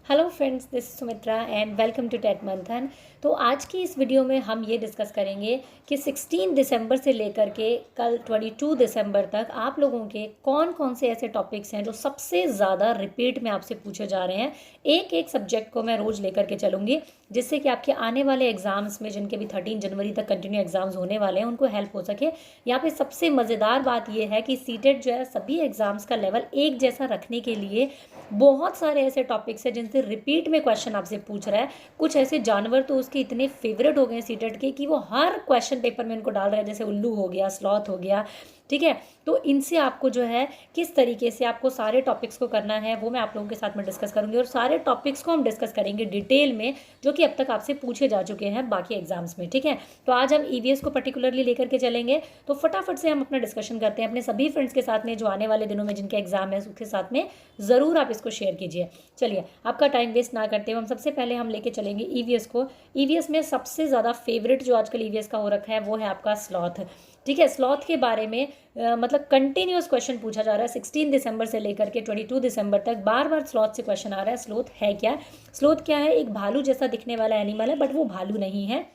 Hello friends, this is Sumitra and welcome to TET Manthan. तो आज की इस वीडियो में हम ये डिस्कस करेंगे कि 16 दिसंबर से लेकर के कल 22 दिसंबर तक आप लोगों के कौन कौन से ऐसे टॉपिक्स हैं जो सबसे ज़्यादा रिपीट में आपसे पूछे जा रहे हैं। एक एक सब्जेक्ट को मैं रोज़ लेकर के चलूँगी, जिससे कि आपके आने वाले एग्जाम्स में, जिनके भी 13 जनवरी तक कंटिन्यू एग्जाम्स होने वाले हैं, उनको हेल्प हो सके। यहाँ पे सबसे मज़ेदार बात यह है कि सीटेट जो है सभी एग्जाम्स का लेवल एक जैसा रखने के लिए बहुत सारे ऐसे टॉपिक्स हैं जिनसे रिपीट में क्वेश्चन आपसे पूछ रहा है। कुछ ऐसे जानवर तो उसके इतने फेवरेट हो गए हैं सीटेट के कि वो हर क्वेश्चन पेपर में उनको डाल रहा है, जैसे उल्लू हो गया, स्लॉथ हो गया। ठीक है, तो इनसे आपको जो है किस तरीके से आपको सारे टॉपिक्स को करना है वो मैं आप लोगों के साथ में डिस्कस करूंगी, और सारे टॉपिक्स को हम डिस्कस करेंगे डिटेल में, जो कि अब तक आपसे पूछे जा चुके हैं बाकी एग्जाम्स में। ठीक है, तो आज हम ईवीएस को पर्टिकुलरली लेकर के चलेंगे। तो फटाफट से हम अपना डिस्कशन करते हैं अपने सभी फ्रेंड्स के साथ में, जो आने वाले दिनों में जिनके एग्जाम है उसके साथ में ज़रूर आप इसको शेयर कीजिए। चलिए, आपका टाइम वेस्ट ना करते हुए हम सबसे पहले हम लेके चलेंगे ईवीएस को। ईवीएस में सबसे ज़्यादा फेवरेट जो आजकल ईवीएस का हो रखा है वो है आपका स्लॉथ। ठीक है, स्लॉथ के बारे में मतलब कंटिन्यूस क्वेश्चन पूछा जा रहा है। 16 दिसंबर से लेकर के 22 दिसंबर तक बार बार स्लॉथ से क्वेश्चन आ रहा है। स्लॉथ है क्या? स्लॉथ क्या है? एक भालू जैसा दिखने वाला एनिमल है, बट वो भालू नहीं है।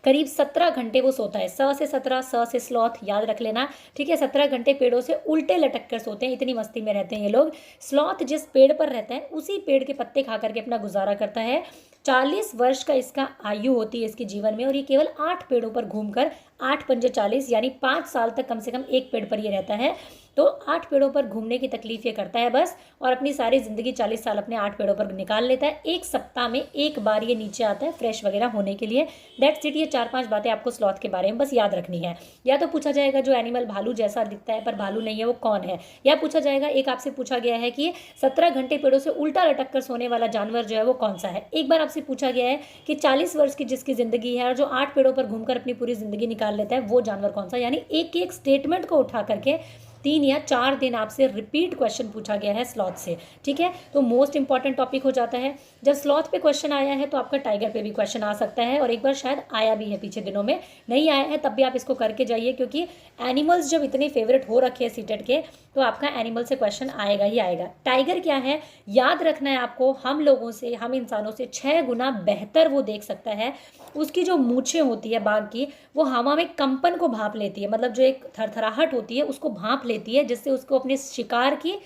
करीब 17 घंटे वो सोता है। 17 से स्लॉथ याद रख लेना। ठीक है, 17 घंटे पेड़ों से उल्टे लटक कर सोते हैं, इतनी मस्ती में रहते हैं ये लोग। स्लॉथ जिस पेड़ पर रहता है उसी पेड़ के पत्ते खा करके अपना गुजारा करता है। 40 वर्ष का इसका आयु होती है इसके जीवन में, और ये केवल 8 पेड़ों पर घूमकर 8 पंजे 40 यानी 5 साल तक कम से कम एक पेड़ पर ये रहता है। तो 8 पेड़ों पर घूमने की तकलीफ ये करता है बस, और अपनी सारी ज़िंदगी 40 साल अपने 8 पेड़ों पर निकाल लेता है। एक सप्ताह में एक बार ये नीचे आता है फ्रेश वगैरह होने के लिए। That's it. ये 4-5 बातें आपको स्लॉथ के बारे में बस याद रखनी है। या तो पूछा जाएगा जो एनिमल भालू जैसा दिखता है पर भालू नहीं है वो कौन है, या पूछा जाएगा, एक आपसे पूछा गया है कि 17 घंटे पेड़ों से उल्टा लटक कर सोने वाला जानवर जो है वो कौन सा है। एक बार आपसे पूछा गया है कि 40 वर्ष की जिसकी ज़िंदगी है और जो 8 पेड़ों पर घूमकर अपनी पूरी ज़िंदगी निकाल लेता है वो जानवर कौन सा। यानी एक एक स्टेटमेंट को उठा करके 3 या 4 दिन आपसे रिपीट क्वेश्चन पूछा गया है स्लॉथ से। ठीक है, तो मोस्ट इंपॉर्टेंट टॉपिक हो जाता है। जब स्लॉथ पे क्वेश्चन आया है तो आपका टाइगर पे भी क्वेश्चन आ सकता है, और एक बार शायद आया भी है पीछे दिनों में। नहीं आया है तब भी आप इसको करके जाइए, क्योंकि एनिमल्स जब इतने फेवरेट हो रखे हैं सीटेट के, तो आपका एनिमल से क्वेश्चन आएगा ही आएगा। टाइगर क्या है याद रखना है आपको। हम लोगों से, हम इंसानों से 6 गुना बेहतर वो देख सकता है। उसकी जो मूछें होती है बाघ की, वो हवा में कंपन को भाप लेती है, मतलब जो एक थरथराहट होती है उसको भाप लेती है, जिससे उसको अपने शिकार की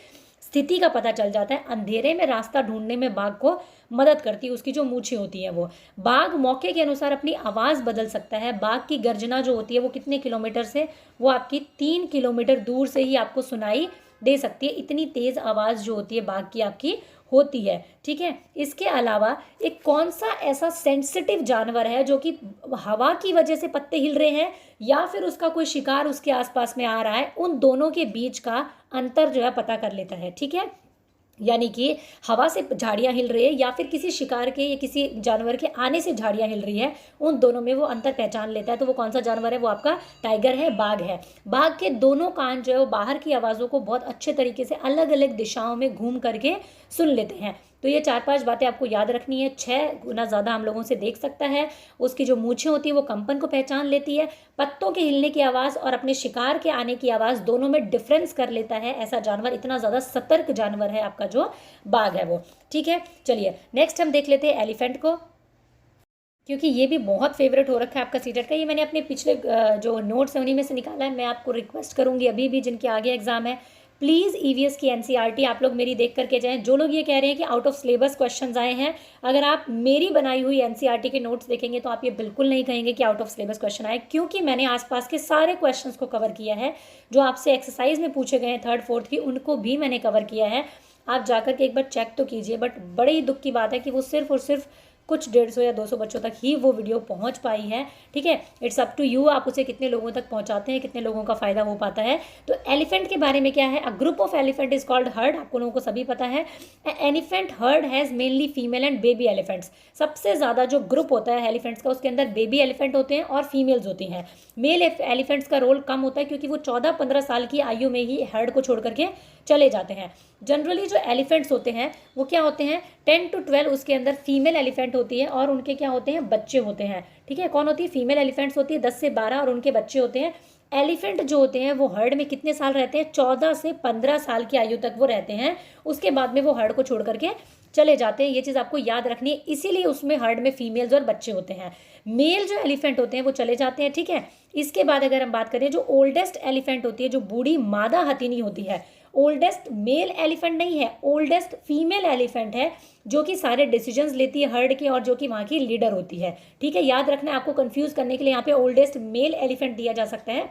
स्थिति का पता चल जाता है। अंधेरे में रास्ता ढूंढने में बाघ को मदद करती है उसकी जो मूछें होती हैं वो। बाघ मौके के अनुसार अपनी आवाज़ बदल सकता है। बाघ की गर्जना जो होती है वो कितने किलोमीटर से, वो आपकी 3 किलोमीटर दूर से ही आपको सुनाई दे सकती है। इतनी तेज़ आवाज़ जो होती है बाघ की आपकी होती है। ठीक है, इसके अलावा एक कौन सा ऐसा सेंसिटिव जानवर है जो कि हवा की वजह से पत्ते हिल रहे हैं, या फिर उसका कोई शिकार उसके आसपास में आ रहा है, उन दोनों के बीच का अंतर जो है पता कर लेता है। ठीक है, यानी कि हवा से झाड़ियाँ हिल रही है या फिर किसी शिकार के या किसी जानवर के आने से झाड़ियाँ हिल रही है, उन दोनों में वो अंतर पहचान लेता है। तो वो कौन सा जानवर है? वो आपका टाइगर है, बाघ है। बाघ के दोनों कान जो है वो बाहर की आवाज़ों को बहुत अच्छे तरीके से अलग अलग दिशाओं में घूम करके सुन लेते हैं। तो ये 4-5 बातें आपको याद रखनी है। 6 गुना ज़्यादा हम लोगों से देख सकता है। उसकी जो मूछें होती है वो कंपन को पहचान लेती है। पत्तों के हिलने की आवाज़ और अपने शिकार के आने की आवाज़ दोनों में डिफरेंस कर लेता है। ऐसा जानवर, इतना ज़्यादा सतर्क जानवर है आपका जो बाघ है वो। ठीक है, चलिए नेक्स्ट हम देख लेते हैं एलिफेंट को, क्योंकि ये भी बहुत फेवरेट हो रखा है आपका सीटेट का। ये मैंने अपने पिछले जो नोट्स है उन्हीं में से निकाला है। मैं आपको रिक्वेस्ट करूंगी अभी भी जिनके आगे एग्जाम है, प्लीज़ ईवीएस की एनसीईआरटी आप लोग मेरी देख करके जाएं। जो लोग ये कह रहे हैं कि आउट ऑफ सिलेबस क्वेश्चंस आए हैं, अगर आप मेरी बनाई हुई एनसीईआरटी के नोट्स देखेंगे तो आप ये बिल्कुल नहीं कहेंगे कि आउट ऑफ सिलेबस क्वेश्चन आए, क्योंकि मैंने आसपास के सारे क्वेश्चंस को कवर किया है। जो आपसे एक्सरसाइज में पूछे गए हैं 3rd 4th की, उनको भी मैंने कवर किया है। आप जाकर के एक बार चेक तो कीजिए। बट बड़े ही दुख की बात है कि वो सिर्फ और सिर्फ कुछ 150 या 200 बच्चों तक ही वो वीडियो पहुंच पाई है। ठीक है, इट्स अप टू यू, आप उसे कितने लोगों तक पहुंचाते हैं, कितने लोगों का फायदा हो पाता है। तो एलिफेंट के बारे में क्या है? A group of elephant is called heard. आपको लोगों को सभी पता है। Elephant heard has mainly female and baby elephants. सबसे ज़्यादा जो ग्रुप होता है एलिफेंट्स का, उसके अंदर बेबी एलिफेंट होते हैं और फीमेल्स होती हैं। मेल एलिफेंट्स का रोल कम होता है, क्योंकि वो 14-15 साल की आयु में ही हर्ड को छोड़ करके चले जाते हैं। जनरली जो एलिफेंट्स होते हैं वो क्या होते हैं, 10 to 12 उसके अंदर फीमेल एलिफेंट होती है, और उनके क्या होते हैं, बच्चे होते हैं। ठीक है, कौन होती है? फीमेल एलिफेंट्स होती है 10 से 12, और उनके बच्चे होते हैं एलिफेंट जो होते हैं वो हर्ड में कितने साल रहते हैं? 14 से 15 साल की आयु तक वो रहते हैं। उसके बाद में वो हर्ड को छोड़ करके चले जाते हैं। ये चीज़ आपको याद रखनी है, इसीलिए उसमें हर्ड में फीमेल्स और बच्चे होते हैं। मेल जो एलिफेंट होते हैं वो चले जाते हैं, ठीक है। इसके बाद अगर हम बात करें, जो ओल्डेस्ट एलिफेंट होती है, जो बूढ़ी मादा हथिनी होती है, ओल्डेस्ट मेल एलिफेंट नहीं है, ओल्डेस्ट फीमेल एलिफेंट है, जो कि सारे डिसीजंस लेती है हर्ड के और जो कि वहाँ की लीडर होती है, ठीक है। याद रखना है, आपको कंफ्यूज करने के लिए यहाँ पे ओल्डेस्ट मेल एलिफेंट दिया जा सकता है,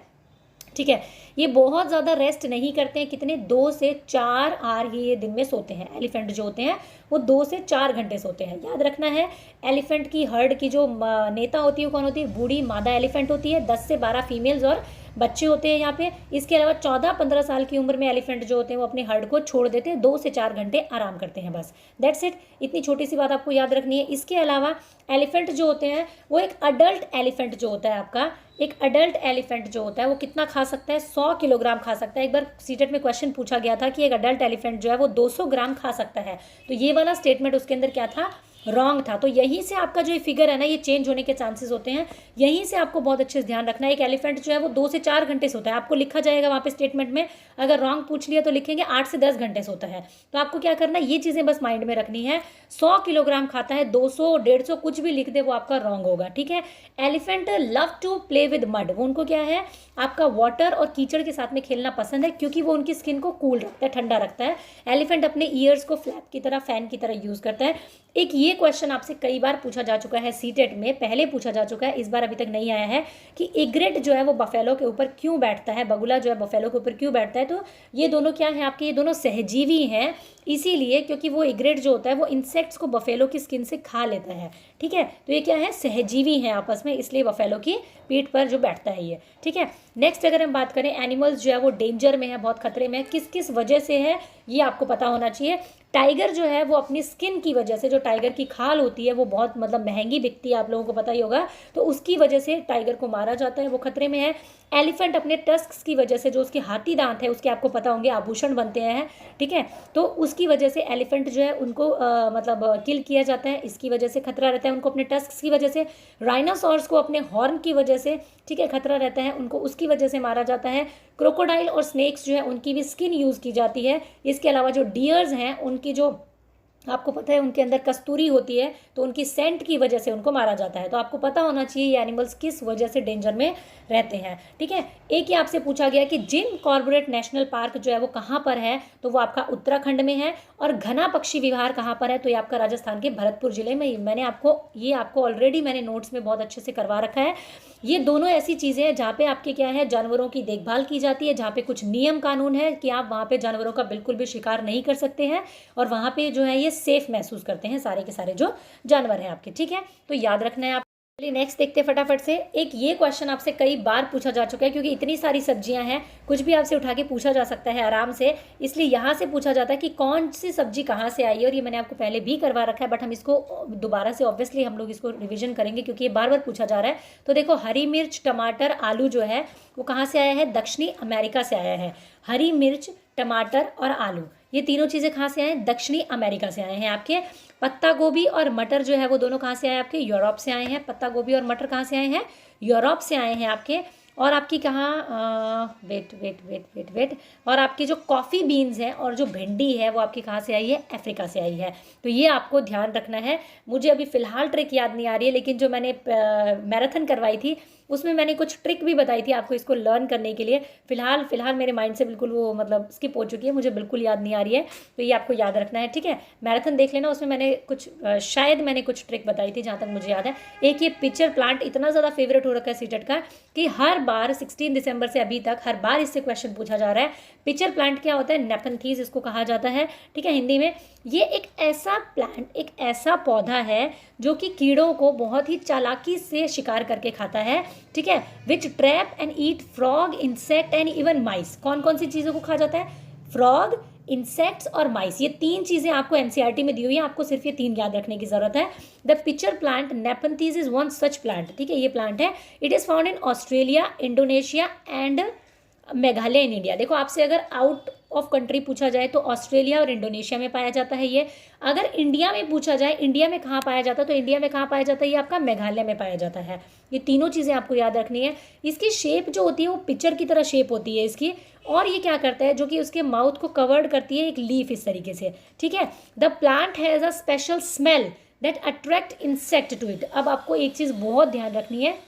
ठीक है। ये बहुत ज़्यादा रेस्ट नहीं करते हैं, कितने 2 से 4 आवर ये दिन में सोते हैं। एलिफेंट जो होते हैं वो 2 से 4 घंटे सोते हैं। याद रखना है, एलिफेंट की हर्ड की जो नेता होती है कौन होती है? बूढ़ी मादा एलिफेंट होती है। 10 से 12 फीमेल्स और बच्चे होते हैं यहाँ पे। इसके अलावा 14-15 साल की उम्र में एलिफेंट जो होते हैं वो अपने हर्ड को छोड़ देते हैं, 2 से 4 घंटे आराम करते हैं, बस दैट्स इट। इतनी छोटी सी बात आपको याद रखनी है। इसके अलावा एलिफेंट जो होते हैं वो एक अडल्ट एलिफेंट जो होता है आपका, एक अडल्ट एलिफेंट जो होता है वो कितना खा सकता है? 100 किलोग्राम खा सकता है। एक बार सीटेट में क्वेश्चन पूछा गया था कि एक अडल्ट एलिफेंट जो है वो 200 ग्राम खा सकता है, तो ये वाला स्टेटमेंट उसके अंदर क्या था? रॉन्ग था। तो यहीं से आपका जो ये फिगर है ना, ये चेंज होने के चांसेस होते हैं। यहीं से आपको बहुत अच्छे से ध्यान रखना है। एक एलिफेंट जो है वो 2 से 4 घंटे सोता है, आपको लिखा जाएगा वहाँ पे स्टेटमेंट में। अगर रॉन्ग पूछ लिया तो लिखेंगे 8 से 10 घंटे सोता है। तो आपको क्या करना है, ये चीज़ें बस माइंड में रखनी है। 100 किलोग्राम खाता है, 200 150 कुछ भी लिख दे वो आपका रॉन्ग होगा, ठीक है। Elephant love to play with mud, वो उनको क्या है, आपका वाटर और कीचड़ के साथ में खेलना पसंद है, क्योंकि वो उनकी स्किन को कूल रखता है, ठंडा रखता है। एलिफेंट अपने ईयर्स को फ्लैप की तरह, फैन की तरह यूज़ करता है। एक ये क्वेश्चन आपसे कई बार पूछा जा चुका है सीटेट में, पहले पूछा जा चुका है, इस बार अभी तक नहीं आया है, कि इग्रेट जो है वो बफेलो के ऊपर क्यों बैठता है, बगुला जो है बफेलो के ऊपर क्यों बैठता है। तो ये दोनों क्या है आपके, ये दोनों सहजीवी हैं, इसीलिए क्योंकि वो इग्रेट जो होता है वो इंसेक्ट्स को बफेलो की स्किन से खा लेता है, ठीक है। तो ये क्या है, सहजीवी हैं आपस में, इसलिए बफेलो की पीठ पर जो बैठता है ये, ठीक है। नेक्स्ट अगर हम बात करें, एनिमल्स जो है वो डेंजर में है, बहुत खतरे में है, किस किस वजह से है ये आपको पता होना चाहिए। टाइगर जो है वो अपनी स्किन की वजह से, जो टाइगर की खाल होती है वो बहुत मतलब महंगी बिकती है, आप लोगों को पता ही होगा, तो उसकी वजह से टाइगर को मारा जाता है, वो खतरे में है। एलिफेंट अपने टस्क्स की वजह से, जो उसके हाथी दांत है उसके आपको पता होंगे आभूषण बनते हैं, ठीक है, तो उसकी वजह से एलिफेंट जो है उनको मतलब किल किया जाता है, इसकी वजह से खतरा रहता है उनको, अपने टस्क्स की वजह से। राइनासोर्स को अपने हॉर्न की वजह से, ठीक है, खतरा रहता है उनको, उसकी वजह से मारा जाता है। क्रोकोडाइल और स्नेक्स जो है उनकी भी स्किन यूज़ की जाती है। इसके अलावा जो डियर्स हैं उनकी जो आपको पता है उनके अंदर कस्तूरी होती है, तो उनकी सेंट की वजह से उनको मारा जाता है। तो आपको पता होना चाहिए ये एनिमल्स किस वजह से डेंजर में रहते हैं, ठीक है। एक ही आपसे पूछा गया कि जिम कॉर्बेट नेशनल पार्क जो है वो कहाँ पर है, तो वो आपका उत्तराखंड में है। और घना पक्षी विहार कहाँ पर है, तो ये आपका राजस्थान के भरतपुर जिले में। मैंने आपको ऑलरेडी मैंने नोट्स में बहुत अच्छे से करवा रखा है। ये दोनों ऐसी चीज़ें हैं जहाँ पे आपके क्या है, जानवरों की देखभाल की जाती है, जहाँ पे कुछ नियम कानून है कि आप वहाँ पे जानवरों का बिल्कुल भी शिकार नहीं कर सकते हैं, और वहाँ पे जो है ये सेफ महसूस करते हैं सारे के सारे जो जानवर हैं आपके, ठीक है। तो याद रखना है आप। चलिए नेक्स्ट देखते हैं फटाफट से। एक ये क्वेश्चन आपसे कई बार पूछा जा चुका है, क्योंकि इतनी सारी सब्जियां हैं, कुछ भी आपसे उठा के पूछा जा सकता है आराम से, इसलिए यहाँ से पूछा जाता है कि कौन सी सब्जी कहाँ से आई है। और ये मैंने आपको पहले भी करवा रखा है, बट हम इसको दोबारा से ऑब्वियसली हम लोग इसको रिविजन करेंगे, क्योंकि ये बार बार पूछा जा रहा है। तो देखो, हरी मिर्च, टमाटर, आलू जो है वो कहाँ से आया है, दक्षिणी अमेरिका से आया है। हरी मिर्च, टमाटर और आलू, ये तीनों चीज़ें कहाँ से आए हैं, दक्षिणी अमेरिका से आए हैं आपके। पत्ता गोभी और मटर जो है वो दोनों कहाँ से आए आपके, यूरोप से आए हैं। पत्ता गोभी और मटर कहाँ से आए हैं, यूरोप से आए हैं आपके। और आपकी कहाँ वेट और आपकी जो कॉफ़ी बीन्स हैं और जो भिंडी है वो आपकी कहाँ से आई है, अफ्रीका से आई है। तो ये आपको ध्यान रखना है। मुझे अभी फ़िलहाल ट्रिक याद नहीं आ रही है, लेकिन जो मैंने मैराथन करवाई थी उसमें मैंने कुछ ट्रिक भी बताई थी आपको इसको लर्न करने के लिए। फ़िलहाल मेरे माइंड से बिल्कुल वो मतलब स्किप हो चुकी है, मुझे बिल्कुल याद नहीं आ रही है। तो ये आपको याद रखना है, ठीक है। मैराथन देख लेना, उसमें मैंने कुछ शायद मैंने कुछ ट्रिक बताई थी जहाँ तक मुझे याद है। एक ये पिचर प्लांट इतना ज़्यादा फेवरेट हो रखा है सीटेट का कि हर बार 16 दिसंबर से अभी तक हर बार इससे क्वेश्चन पूछा जा रहा है। पिचर प्लांट क्या होता है, नेपंथीज इसको कहा जाता है, ठीक है, हिंदी में। ये एक ऐसा प्लांट, एक ऐसा पौधा है जो कि कीड़ों को बहुत ही चालाकी से शिकार करके खाता है, ठीक है। Which trap and eat frog, insect and even mice. कौन कौन सी चीज़ों को खा जाता है, फ्रॉग, इंसेक्ट्स और माइस। ये 3 चीज़ें आपको एनसीईआरटी में दी हुई है, आपको सिर्फ ये 3 याद रखने की जरूरत है। The pitcher plant nepenthes is one such plant, ठीक है, ये प्लांट है। It is found in Australia, Indonesia and Meghalaya in India. देखो, आपसे अगर आउट ऑफ कंट्री पूछा जाए तो ऑस्ट्रेलिया और इंडोनेशिया में पाया जाता है ये। अगर इंडिया में पूछा जाए इंडिया में कहाँ पाया जाता है, तो इंडिया में कहाँ पाया जाता है, ये आपका मेघालय में पाया जाता है। ये तीनों चीज़ें आपको याद रखनी है। इसकी शेप जो होती है वो पिक्चर की तरह शेप होती है इसकी, और ये क्या करता है, जो कि उसके माउथ को कवर्ड करती है एक लीफ इस तरीके से, ठीक है। The plant has a special smell that attract insect to it. अब आपको एक चीज़ बहुत ध्यान रखनी है,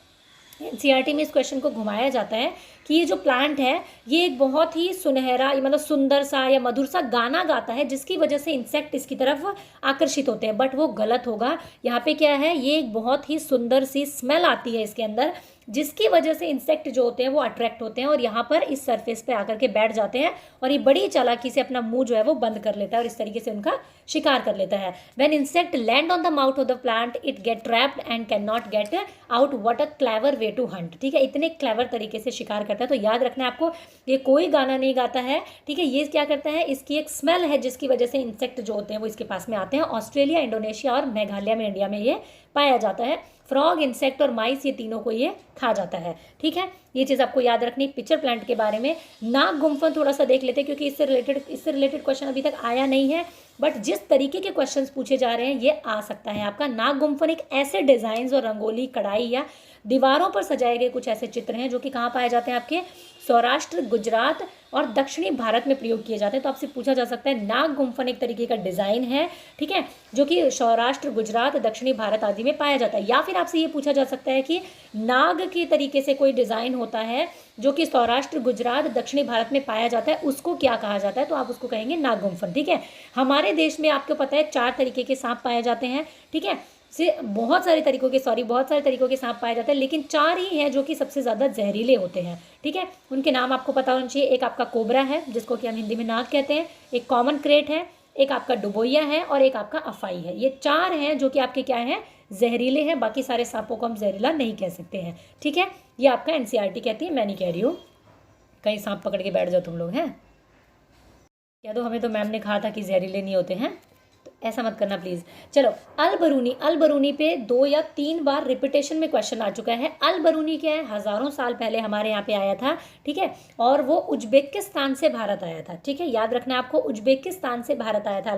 एनसीईआरटी में इस क्वेश्चन को घुमाया जाता है कि ये जो प्लांट है ये एक बहुत ही सुनहरा, मतलब सुंदर सा या मधुर सा गाना गाता है, जिसकी वजह से इंसेक्ट इसकी तरफ आकर्षित होते हैं, बट वो गलत होगा। यहाँ पे क्या है, ये एक बहुत ही सुंदर सी स्मेल आती है इसके अंदर, जिसकी वजह से इंसेक्ट जो होते हैं वो अट्रैक्ट होते हैं और यहाँ पर इस सरफेस पे आकर के बैठ जाते हैं, और ये बड़ी चालाकी से अपना मुंह जो है वो बंद कर लेता है और इस तरीके से उनका शिकार कर लेता है। When insect land on the mouth of the plant it get trapped and can not get out. What a clever way to hunt, ठीक है, इतने क्लेवर तरीके से शिकार करता है। तो याद रखना है आपको, ये कोई गाना नहीं गाता है, ठीक है, ये क्या करता है, इसकी एक स्मेल है जिसकी वजह से इंसेक्ट जो होते हैं वो इसके पास में आते हैं। ऑस्ट्रेलिया, इंडोनेशिया और मेघालय में, इंडिया में ये पाया जाता है। फ्रॉग, इंसेक्ट और माइस, ये तीनों को ये खा जाता है, ठीक है। ये चीज़ आपको याद रखनी। पिक्चर प्लांट के बारे में नाग गुम्फन थोड़ा सा देख लेते हैं, क्योंकि इससे रिलेटेड क्वेश्चन अभी तक आया नहीं है, बट जिस तरीके के क्वेश्चंस पूछे जा रहे हैं ये आ सकता है आपका। नाग गुम्फन एक ऐसे डिजाइन और रंगोली, कढ़ाई या दीवारों पर सजाए गए कुछ ऐसे चित्र हैं जो कि कहाँ पाए जाते हैं, आपके सौराष्ट्र, गुजरात और दक्षिणी भारत में प्रयोग किए जाते हैं। तो आपसे पूछा जा सकता है, नाग गुम्फन एक तरीके का डिजाइन है, ठीक है, जो कि सौराष्ट्र, गुजरात, दक्षिणी भारत आदि में पाया जाता है। या फिर आपसे ये पूछा जा सकता है कि नाग के तरीके से कोई डिजाइन होता है जो कि सौराष्ट्र, गुजरात, दक्षिणी भारत में पाया जाता है, उसको क्या कहा जाता है, तो आप उसको कहेंगे नाग गुम्फन, ठीक है। हमारे देश में आपको पता है 4 तरीके के सांप पाए जाते हैं, ठीक है, से बहुत सारे तरीकों के सांप पाए जाते हैं, लेकिन 4 ही हैं जो कि सबसे ज़्यादा जहरीले होते हैं, ठीक है। उनके नाम आपको पता होना चाहिए। एक आपका कोबरा है जिसको कि हम हिंदी में नाग कहते हैं, एक कॉमन क्रेट है, एक आपका डुबोइया है और एक आपका अफाई है। ये 4 हैं जो कि आपके क्या हैं, जहरीले हैं। बाकी सारे सांपों को हम जहरीला नहीं कह सकते हैं, ठीक है। ये आपका एनसीईआरटी कहती है, मैं नहीं कह रही हूँ। कहीं सांप पकड़ के बैठ जाओ तुम लोग, हैं कह दो हमें तो मैम ने कहा था कि जहरीले नहीं होते हैं, ऐसा मत करना प्लीज़। चलो, अल बरूनी पे 2 या 3 बार रिपीटेशन में क्वेश्चन आ चुका है। अल बरूनी क्या है, हज़ारों साल पहले हमारे यहाँ पे आया था, ठीक है, और वो उज्बेकिस्तान से भारत आया था, ठीक है, याद रखना है आपको, उज्बेकिस्तान से भारत आया था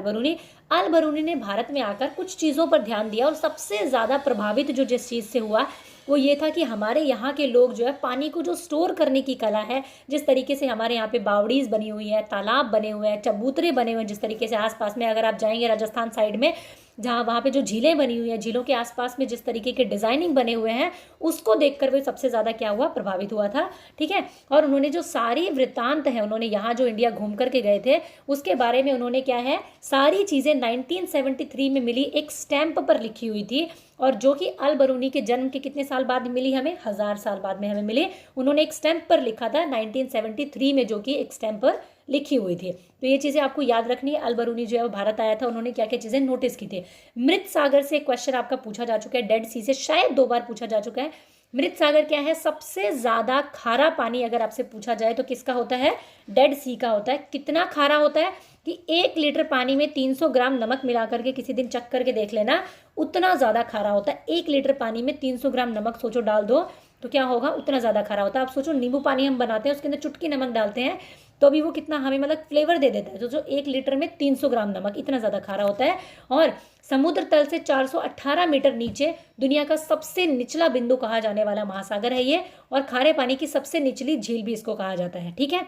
अल बरूनी ने भारत में आकर कुछ चीज़ों पर ध्यान दिया, और सबसे ज़्यादा प्रभावित जो जिस चीज़ से हुआ वो ये था कि हमारे यहाँ के लोग जो है पानी को जो स्टोर करने की कला है, जिस तरीके से हमारे यहाँ पे बावड़ीज बनी हुई है, तालाब बने हुए हैं, चबूतरे बने हुए हैं, जिस तरीके से आसपास में अगर आप जाएंगे राजस्थान साइड में, जहाँ वहाँ पे जो झीलें बनी हुई हैं, झीलों के आसपास में जिस तरीके के डिजाइनिंग बने हुए हैं, उसको देखकर वो सबसे ज़्यादा क्या हुआ, प्रभावित हुआ था, ठीक है। और उन्होंने जो सारी वृत्तांत है, उन्होंने यहाँ जो इंडिया घूम करके गए थे उसके बारे में उन्होंने क्या है, सारी चीज़ें 1973 में मिली एक स्टैंप पर लिखी हुई थी, और जो कि अल बरूनी के जन्म के कितने साल बाद मिली हमें, 1000 साल बाद में हमें मिली। उन्होंने एक स्टैंप पर लिखा था 1973 में, जो कि एक स्टैंप पर लिखी हुई थी। तो ये चीज़ें आपको याद रखनी है। अल बरूनी जो है वो भारत आया था, उन्होंने क्या क्या चीज़ें नोटिस की थी। मृत सागर से क्वेश्चन आपका पूछा जा चुका है, डेड सी से शायद 2 बार पूछा जा चुका है। मृत सागर क्या है, सबसे ज़्यादा खारा पानी अगर आपसे पूछा जाए तो किसका होता है, डेड सी का होता है। कितना खारा होता है कि 1 लीटर पानी में 300 ग्राम नमक मिला करके किसी दिन चख करके देख लेना, उतना ज़्यादा खारा होता है। 1 लीटर पानी में 300 ग्राम नमक सोचो डाल दो तो क्या होगा, उतना ज़्यादा खारा होता है। आप सोचो नींबू पानी हम बनाते हैं, उसके अंदर चुटकी नमक डालते हैं तो अभी वो कितना हमें मतलब फ्लेवर दे देता है। तो जो 1 लीटर में 300 ग्राम नमक, इतना ज़्यादा खारा होता है। और समुद्र तल से 418 मीटर नीचे दुनिया का सबसे निचला बिंदु कहा जाने वाला महासागर है ये, और खारे पानी की सबसे निचली झील भी इसको कहा जाता है, ठीक है।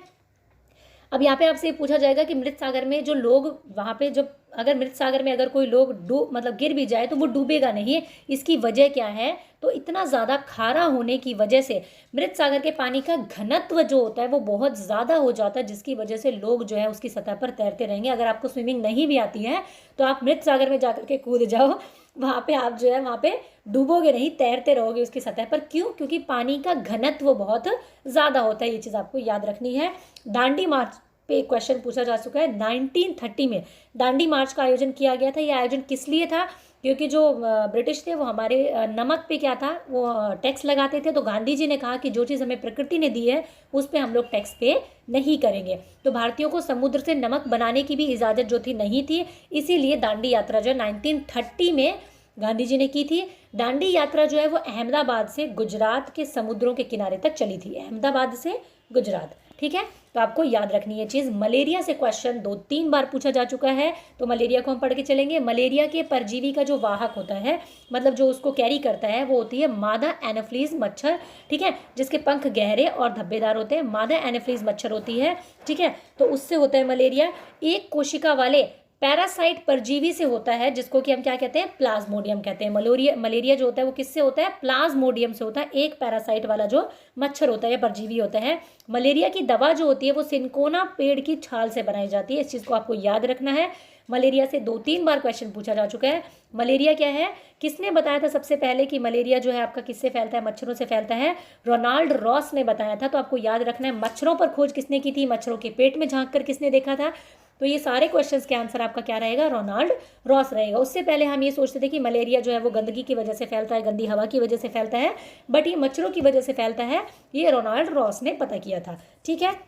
अब यहाँ पे आपसे ये पूछा जाएगा कि मृत सागर में जो लोग वहाँ पे जब अगर मृत सागर में अगर कोई लोग मतलब गिर भी जाए तो वो डूबेगा नहीं, इसकी वजह क्या है, तो इतना ज़्यादा खारा होने की वजह से मृत सागर के पानी का घनत्व जो होता है वो बहुत ज़्यादा हो जाता है, जिसकी वजह से लोग जो है उसकी सतह पर तैरते रहेंगे। अगर आपको स्विमिंग नहीं भी आती है तो आप मृत सागर में जाकर के कूद जाओ, वहाँ पे आप जो है वहाँ पे डूबोगे नहीं, तैरते रहोगे उसकी सतह पर। क्यों, क्योंकि पानी का घनत्व बहुत ज़्यादा होता है। ये चीज़ आपको याद रखनी है। दांडी मार्च पे क्वेश्चन पूछा जा चुका है। 1930 में दांडी मार्च का आयोजन किया गया था। यह आयोजन किस लिए था, क्योंकि जो ब्रिटिश थे वो हमारे नमक पे क्या था, वो टैक्स लगाते थे। तो गांधी जी ने कहा कि जो चीज़ हमें प्रकृति ने दी है उस पर हम लोग टैक्स पे नहीं करेंगे। तो भारतीयों को समुद्र से नमक बनाने की भी इजाज़त जो थी नहीं थी, इसीलिए दांडी यात्रा जो है 1930 में गांधी जी ने की थी। दांडी यात्रा जो है वो अहमदाबाद से गुजरात के समुद्रों के किनारे तक चली थी, अहमदाबाद से गुजरात, ठीक है, तो आपको याद रखनी है चीज़। मलेरिया से क्वेश्चन 2-3 बार पूछा जा चुका है, तो मलेरिया को हम पढ़ के चलेंगे। मलेरिया के परजीवी का जो वाहक होता है, मतलब जो उसको कैरी करता है, वो होती है मादा एनोफिलीज मच्छर, ठीक है, जिसके पंख गहरे और धब्बेदार होते हैं। मादा एनोफिलीज मच्छर होती है, ठीक है, तो उससे होता है मलेरिया। एक कोशिका वाले पैरासाइट परजीवी से होता है, जिसको कि हम क्या कहते हैं, प्लाज्मोडियम कहते हैं। मलेरिया जो होता है वो किससे होता है, प्लाज्मोडियम से होता है। एक पैरासाइट वाला जो मच्छर होता है, परजीवी होता है। मलेरिया की दवा जो होती है वो सिनकोना पेड़ की छाल से बनाई जाती है, इस चीज़ को आपको याद रखना है। मलेरिया से 2-3 बार क्वेश्चन पूछा जा चुका है। मलेरिया क्या है, किसने बताया था सबसे पहले कि मलेरिया जो है आपका किससे फैलता है, मच्छरों से फैलता है? रोनाल्ड रॉस ने बताया था। तो आपको याद रखना है मच्छरों पर खोज किसने की थी, मच्छरों के पेट में झांक कर किसने देखा था? तो ये सारे क्वेश्चंस के आंसर आपका क्या रहेगा, रोनाल्ड रॉस रहेगा। उससे पहले हम ये सोचते थे कि मलेरिया जो है वो गंदगी की वजह से फैलता है, गंदी हवा की वजह से फैलता है, बट ये मच्छरों की वजह से फैलता है, ये रोनाल्ड रॉस ने पता किया था, ठीक है।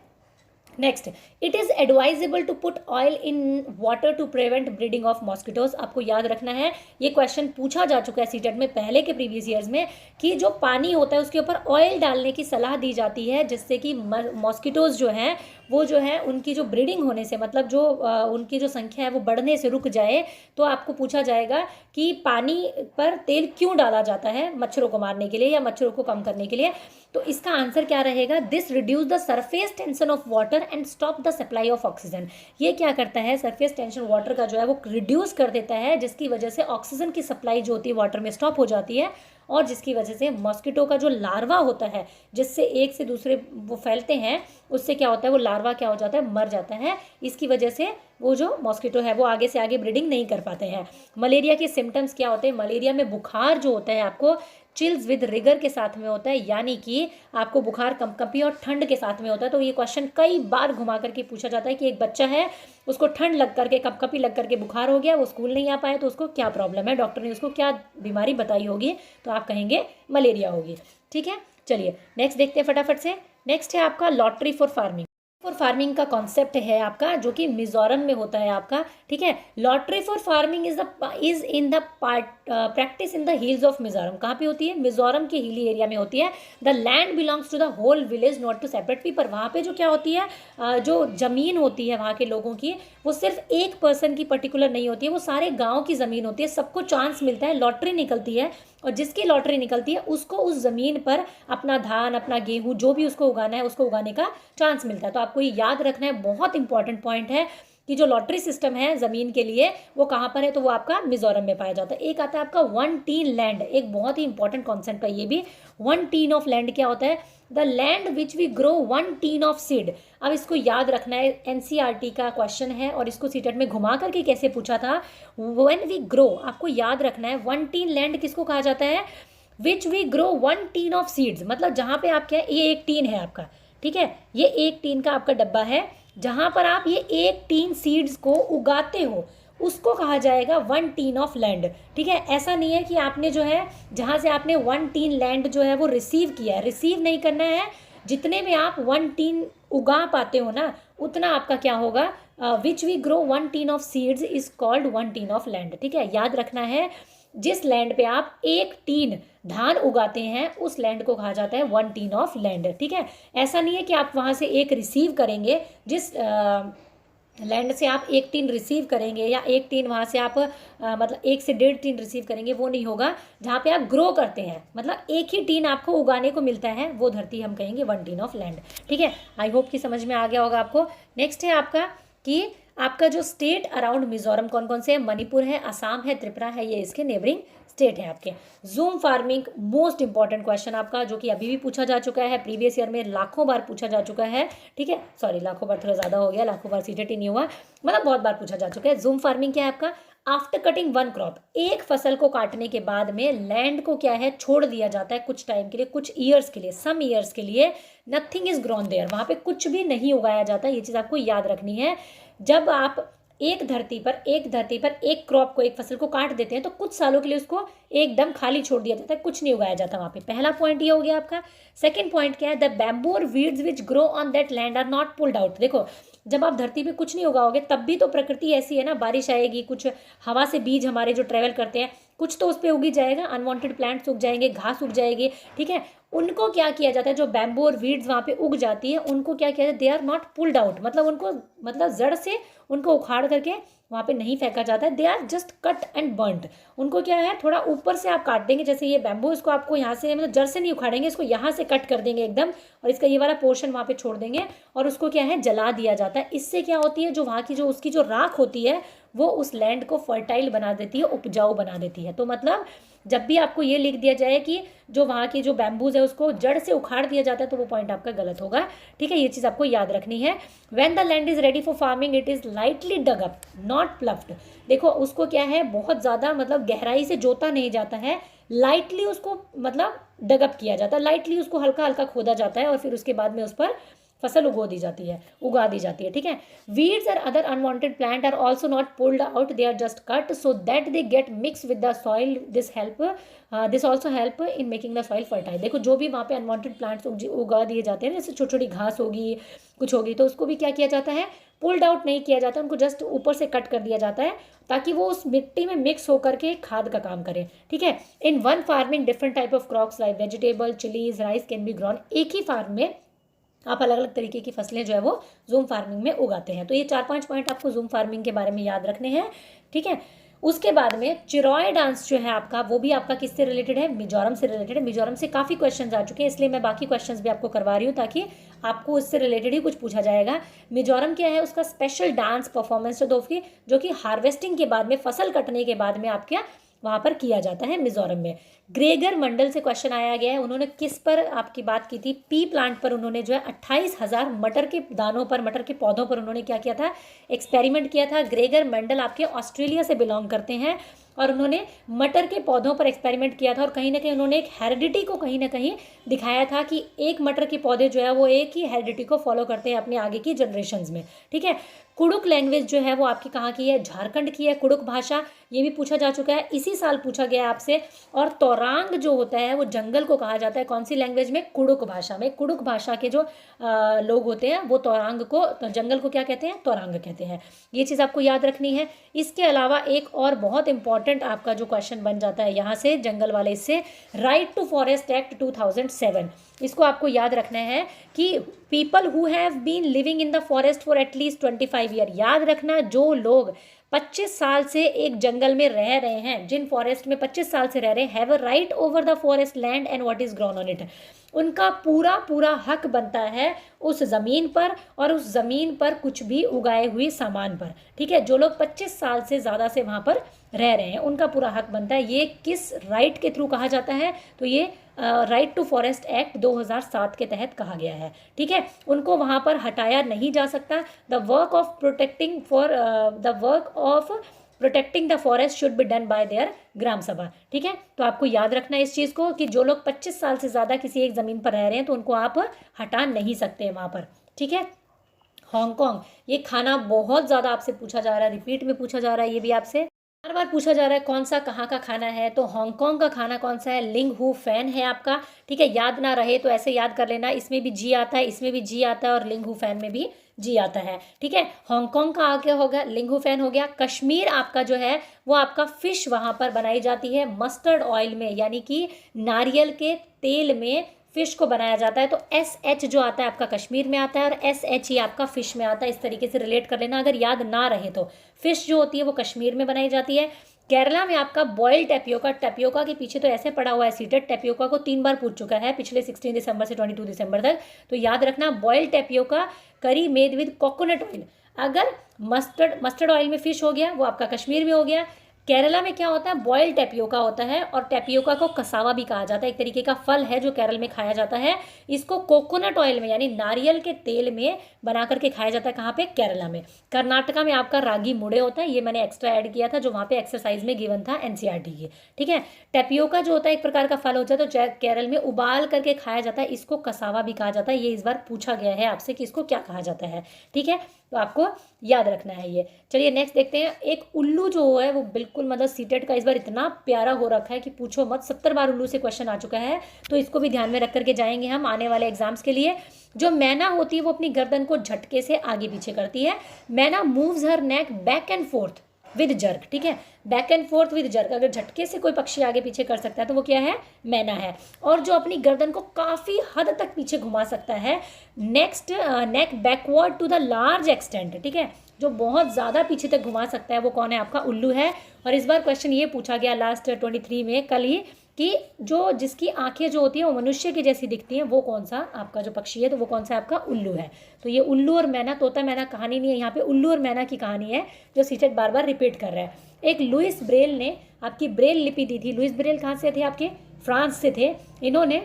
Next, it is advisable to put oil in water to prevent breeding of mosquitoes. आपको याद रखना है, ये क्वेश्चन पूछा जा चुका है सीटेट में पहले के प्रीवियस ईयर्स में, कि जो पानी होता है उसके ऊपर ऑयल डालने की सलाह दी जाती है, जिससे कि मॉस्किटोज जो हैं वो जो है उनकी जो ब्रीडिंग होने से, मतलब जो उनकी जो संख्या है वो बढ़ने से रुक जाए। तो आपको पूछा जाएगा कि पानी पर तेल क्यों डाला जाता है, मच्छरों को मारने के लिए या मच्छरों को कम करने के लिए? तो इसका आंसर क्या रहेगा, this reduce the surface tension of water and stop the supply of oxygen. ये क्या करता है, सरफेस टेंशन वाटर का जो है वो रिड्यूस कर देता है, जिसकी वजह से ऑक्सीजन की सप्लाई जो होती है वाटर में स्टॉप हो जाती है, और जिसकी वजह से मॉस्किटो का जो लार्वा होता है, जिससे एक से दूसरे वो फैलते हैं, उससे क्या होता है, वो लार्वा क्या हो जाता है, मर जाता है। इसकी वजह से वो जो मॉस्किटो है वो आगे से आगे ब्रीडिंग नहीं कर पाते हैं। मलेरिया के सिम्टम्स क्या होते हैं, मलेरिया में बुखार जो होता है आपको चिल्स विद रिगर के साथ में होता है, यानी कि आपको बुखार कंपकंपी और ठंड के साथ में होता है। तो ये क्वेश्चन कई बार घुमा करके पूछा जाता है कि एक बच्चा है, उसको ठंड लग करके, कंपकंपी लग करके बुखार हो गया, वो स्कूल नहीं आ पाया, तो उसको क्या प्रॉब्लम है, डॉक्टर ने उसको क्या बीमारी बताई होगी, तो आप कहेंगे मलेरिया होगी, ठीक है। चलिए नेक्स्ट देखते हैं फटाफट से। नेक्स्ट है आपका lottery for farming. For farming का कॉन्सेप्ट है आपका, जो कि मिजोरम में होता है आपका, ठीक है। Lottery for farming is in the practice in the hills of Mizoram. कहाँ पे होती है, मिजोरम के हिली एरिया में होती है। The land belongs to the whole village, not to separate people. वहाँ पे जो क्या होती है, जो ज़मीन होती है वहाँ के लोगों की, वो सिर्फ एक पर्सन की पर्टिकुलर नहीं होती है, वो सारे गाँव की ज़मीन होती है, सबको चांस मिलता है, लॉटरी निकलती है, और जिसकी लॉटरी निकलती है उसको उस ज़मीन पर अपना धान, अपना गेहूँ, जो भी उसको उगाना है, उसको उगाने का चांस मिलता है। तो आपको ये याद रखना है, बहुत इंपॉर्टेंट पॉइंट है कि जो लॉटरी सिस्टम है ज़मीन के लिए वो कहाँ पर है, तो वो आपका मिजोरम में पाया जाता है। एक आता है आपका 1 टीन लैंड, एक बहुत ही इंपॉर्टेंट कॉन्सेप्ट है ये भी। 1 टीन ऑफ लैंड क्या होता है, the land which we grow 1 tin of seed. अब इसको याद रखना है, एनसीईआरटी का क्वेश्चन है, और इसको सीटेट में घुमा करके कैसे पूछा था, व्हेन वी ग्रो, आपको याद रखना है 1 टीन लैंड किसको कहा जाता है, which we grow 1 tin of seeds. मतलब जहाँ पे आप क्या है, ये 1 टीन है आपका, ठीक है, ये 1 टीन का आपका डब्बा है, जहाँ पर आप ये 1 टीन सीड्स को उगाते हो, उसको कहा जाएगा 1 टीन ऑफ लैंड, ठीक है। ऐसा नहीं है कि आपने जो है, जहाँ से आपने 1 टीन लैंड जो है वो रिसीव किया है, रिसीव नहीं करना है, जितने में आप 1 टीन उगा पाते हो ना, उतना आपका क्या होगा, which we grow 1 tin of seeds is called 1 tin of land, ठीक है। याद रखना है, जिस लैंड पे आप 1 टीन धान उगाते हैं उस लैंड को कहा जाता है 1 टीन ऑफ लैंड, ठीक है। ऐसा नहीं है कि आप वहाँ से 1 रिसीव करेंगे, जिस लैंड से आप 1 टीन रिसीव करेंगे या 1 टीन वहाँ से आप मतलब 1 से 1.5 टीन रिसीव करेंगे, वो नहीं होगा। जहाँ पे आप ग्रो करते हैं, मतलब 1 ही टीन आपको उगाने को मिलता है, वो धरती हम कहेंगे 1 टीन ऑफ लैंड, ठीक है। आई होप कि समझ में आ गया होगा आपको। नेक्स्ट है आपका कि आपका जो स्टेट अराउंड मिजोरम कौन कौन से हैं, मणिपुर है, असम है, त्रिपुरा है, ये इसके नेबरिंग स्टेट है आपके। Zoom farming most important question आपका, जो कि अभी भी पूछा जा चुका है, प्रीवियस ईयर में लाखों बार पूछा जा चुका है, ठीक है। सॉरी, लाखों बार थोड़ा ज़्यादा हो गया, लाखों बार सीटेट ही नहीं हुआ, मतलब बहुत बार पूछा जा चुका है। जूम फार्मिंग क्या है आपका, आफ्टर कटिंग 1 क्रॉप, एक फसल को काटने के बाद में लैंड को क्या है, छोड़ दिया जाता है कुछ टाइम के लिए, कुछ ईयर्स के लिए, सम ईयर्स के लिए, नथिंग इज ग्रोन देयर, वहाँ पे कुछ भी नहीं उगाया जाता। ये चीज़ आपको याद रखनी है। जब आप एक धरती पर एक क्रॉप को, एक फसल को काट देते हैं, तो कुछ सालों के लिए उसको एकदम खाली छोड़ दिया जाता है, कुछ नहीं उगाया जाता वहाँ पे। पहला पॉइंट ये हो गया आपका। सेकंड पॉइंट क्या है, द बैम्बू और weeds which grow on that land are not pulled out. देखो, जब आप धरती पे कुछ नहीं उगाओगे, तब भी तो प्रकृति ऐसी है ना, बारिश आएगी, कुछ हवा से बीज हमारे जो ट्रेवल करते हैं, कुछ तो उस पर उगी जाएगा, अनवांटेड प्लांट्स उग जाएंगे, घास उग जाएगी, ठीक है। उनको क्या किया जाता है, जो बैम्बू और वीड्स वहाँ पे उग जाती है उनको क्या किया जाता है, they are not pulled out, मतलब उनको मतलब जड़ से उनको उखाड़ करके वहाँ पे नहीं फेंका जाता है, they are just cut and burned. उनको क्या है, थोड़ा ऊपर से आप काट देंगे, जैसे ये बैम्बू, इसको आपको यहाँ से मतलब जड़ से नहीं उखाड़ेंगे, इसको यहाँ से कट कर देंगे एकदम, और इसका ये वाला पोर्शन वहाँ पे छोड़ देंगे और उसको क्या है जला दिया जाता है। इससे क्या होती है, जो वहाँ की जो उसकी जो राख होती है वो उस लैंड को फर्टाइल बना देती है, उपजाऊ बना देती है। तो मतलब जब भी आपको ये लिख दिया जाए कि जो वहाँ की जो बैम्बूज है उसको जड़ से उखाड़ दिया जाता है, तो वो पॉइंट आपका गलत होगा, ठीक है। ये चीज़ आपको याद रखनी है। When the land is ready for farming it is lightly dug up not ploughed. देखो उसको क्या है, बहुत ज़्यादा मतलब गहराई से जोता नहीं जाता है, लाइटली उसको मतलब डगअप किया जाता है, लाइटली उसको हल्का हल्का खोदा जाता है और फिर उसके बाद में उस पर फसल उगा दी जाती है, ठीक है। वीड्स और other unwanted plant are also not pulled out, they are just cut so that they get mix with the soil. This also help in making the soil fertile. देखो जो भी वहाँ पे अनवांटेड प्लांट्स उगा दिए जाते हैं, जैसे छोटी छोटी घास होगी, कुछ होगी, तो उसको भी क्या किया जाता है, पुल्ड आउट नहीं किया जाता, उनको जस्ट ऊपर से कट कर दिया जाता है ताकि वो उस मिट्टी में मिक्स होकर के खाद का काम करे, ठीक है। In one farming different type of crops like vegetable, chillies, rice can be grown. एक ही फार्म में आप अलग अलग तरीके की फसलें जो है वो जूम फार्मिंग में उगाते हैं। तो ये 4-5 पॉइंट आपको जूम फार्मिंग के बारे में याद रखने हैं, ठीक है। उसके बाद में चिरॉय डांस जो है आपका, वो भी आपका किससे रिलेटेड है, मिजोरम से रिलेटेड है। मिजोरम से काफ़ी क्वेश्चंस आ चुके हैं, इसलिए मैं बाकी क्वेश्चंस भी आपको करवा रही हूँ ताकि आपको इससे रिलेटेड ही कुछ पूछा जाएगा। मिजोरम क्या है, उसका स्पेशल डांस परफॉर्मेंस जो कि हार्वेस्टिंग के बाद में, फसल कटने के बाद में आपके वहाँ पर किया जाता है मिजोरम में। ग्रेगर मंडल से क्वेश्चन आया गया है, उन्होंने किस पर आपकी बात की थी, पी प्लांट पर उन्होंने जो है 28,000 मटर के दानों पर, मटर के पौधों पर उन्होंने क्या किया था, एक्सपेरिमेंट किया था। ग्रेगर मंडल आपके ऑस्ट्रेलिया से बिलोंग करते हैं और उन्होंने मटर के पौधों पर एक्सपेरिमेंट किया था और कहीं ना कहीं उन्होंने एक हेरिडिटी को कहीं ना कहीं दिखाया था कि एक मटर के पौधे जो है वो एक ही हेरिडिटी को फॉलो करते हैं अपने आगे की जनरेशन्स में, ठीक है। कुडुक लैंग्वेज जो है वो आपकी कहाँ की है, झारखंड की है। कुडुक भाषा, ये भी पूछा जा चुका है, इसी साल पूछा गया आपसे। और तोरांग जो होता है वो जंगल को कहा जाता है, कौन सी लैंग्वेज में, कुडुक भाषा में। कुडुक भाषा के जो लोग होते हैं वो तोरांग को, तो जंगल को क्या कहते हैं, तोरांग कहते हैं। ये चीज़ आपको याद रखनी है। इसके अलावा एक और बहुत इंपॉर्टेंट आपका जो क्वेश्चन बन जाता है यहाँ से, जंगल वाले इससे, राइट टू फॉरेस्ट एक्ट 2007। इसको आपको याद रखना है कि people who have been living in the forest for at least 25 year. याद रखना, जो लोग 25 साल से एक जंगल में रह रहे हैं, जिन फॉरेस्ट में 25 साल से रह रहे हैं, have a right over the forest land and what is grown on it. उनका पूरा पूरा हक बनता है उस ज़मीन पर और उस ज़मीन पर कुछ भी उगाए हुए सामान पर, ठीक है। जो लोग 25 साल से ज़्यादा से वहाँ पर रह रहे हैं उनका पूरा हक बनता है। ये किस राइट के थ्रू कहा जाता है, तो ये राइट टू फॉरेस्ट एक्ट 2007 के तहत कहा गया है, ठीक है। उनको वहाँ पर हटाया नहीं जा सकता। The work of protecting the forest should be done by their gram sabha, ठीक है। तो आपको याद रखना है इस चीज़ को कि जो लोग 25 साल से ज़्यादा किसी एक ज़मीन पर रह रहे हैं तो उनको आप हटा नहीं सकते वहाँ पर, ठीक है। हांगकांग, ये खाना बहुत ज़्यादा आपसे पूछा जा रहा है, रिपीट में पूछा जा रहा है, ये भी आपसे बार बार पूछा जा रहा है कौन सा कहाँ का खाना है। तो हांगकांग का खाना कौन सा है, लिंग हू फैन है आपका, ठीक है। याद ना रहे तो ऐसे याद कर लेना, इसमें भी जी आता है, इसमें भी जी आता है और लिंग हू फैन में भी जी आता है, ठीक है। हांगकांग का आगे हो गया, लिंग हू फैन हो गया। कश्मीर आपका जो है वो आपका फिश वहाँ पर बनाई जाती है मस्टर्ड ऑयल में, यानी कि नारियल के तेल में फिश को बनाया जाता है। तो SH जो आता है आपका कश्मीर में आता है और SH ही आपका फिश में आता है। इस तरीके से रिलेट कर लेना, अगर याद ना रहे तो। फिश जो होती है वो कश्मीर में बनाई जाती है। केरला में आपका बॉइल्ड टेपियोका, टेपियोका के पीछे तो ऐसे पड़ा हुआ है सीटेड, टेपियोका को 3 बार पूछ चुका है पिछले 16 दिसंबर से 22 दिसंबर तक। तो याद रखना, बॉइल्ड टेपियोका करी मेड विद कोकोनट ऑयल। अगर मस्टर्ड ऑयल में फिश हो गया वो आपका कश्मीर में हो गया। केरला में क्या होता है, बॉइल्ड टेपियोका होता है और टेपियोका को कसावा भी कहा जाता है, एक तरीके का फल है जो केरल में खाया जाता है। इसको कोकोनट ऑयल में यानी नारियल के तेल में बना करके खाया जाता है, कहाँ पे, केरला में। कर्नाटका में आपका रागी मुड़े होता है, ये मैंने एक्स्ट्रा ऐड किया था जो वहाँ पे एक्सरसाइज में गिवन था NCERT की, ठीक है। टेपियोका जो होता है एक प्रकार का फल होता है, तो केरल में उबाल करके खाया जाता है, इसको कसावा भी कहा जाता है। ये इस बार पूछा गया है आपसे कि इसको क्या कहा जाता है, ठीक है। तो आपको याद रखना है ये। चलिए नेक्स्ट देखते हैं। एक उल्लू जो है वो बिल्कुल मतलब सीटेट का इस बार इतना प्यारा हो रखा है कि पूछो मत, 70 बार उल्लू से क्वेश्चन आ चुका है, तो इसको भी ध्यान में रख करके जाएंगे हम आने वाले एग्जाम्स के लिए। जो मैना होती है वो अपनी गर्दन को झटके से आगे पीछे करती है। मैना moves her neck back and fourth, with jerk, ठीक है, back and fourth with jerk, अगर झटके से कोई पक्षी आगे पीछे कर सकता है तो वो क्या है, मैना है। और जो अपनी गर्दन को काफ़ी हद तक पीछे घुमा सकता है, next neck backward to the large extent, ठीक है, जो बहुत ज़्यादा पीछे तक घुमा सकता है वो कौन है, आपका उल्लू है। और इस बार क्वेश्चन ये पूछा गया लास्ट 23 में कल ही कि जो जिसकी आंखें जो होती हैं वो मनुष्य की जैसी दिखती हैं वो कौन सा आपका जो पक्षी है, तो वो कौन सा आपका उल्लू है। तो ये उल्लू और मैना, तोता मैना कहानी नहीं है, यहाँ पे उल्लू और मैना की कहानी है जो सीटेट बार बार रिपीट कर रहा है। एक लुइस ब्रेल ने आपकी ब्रेल लिपि दी थी। लुइस ब्रेल कहाँ से थे, आपके फ्रांस से थे। इन्होंने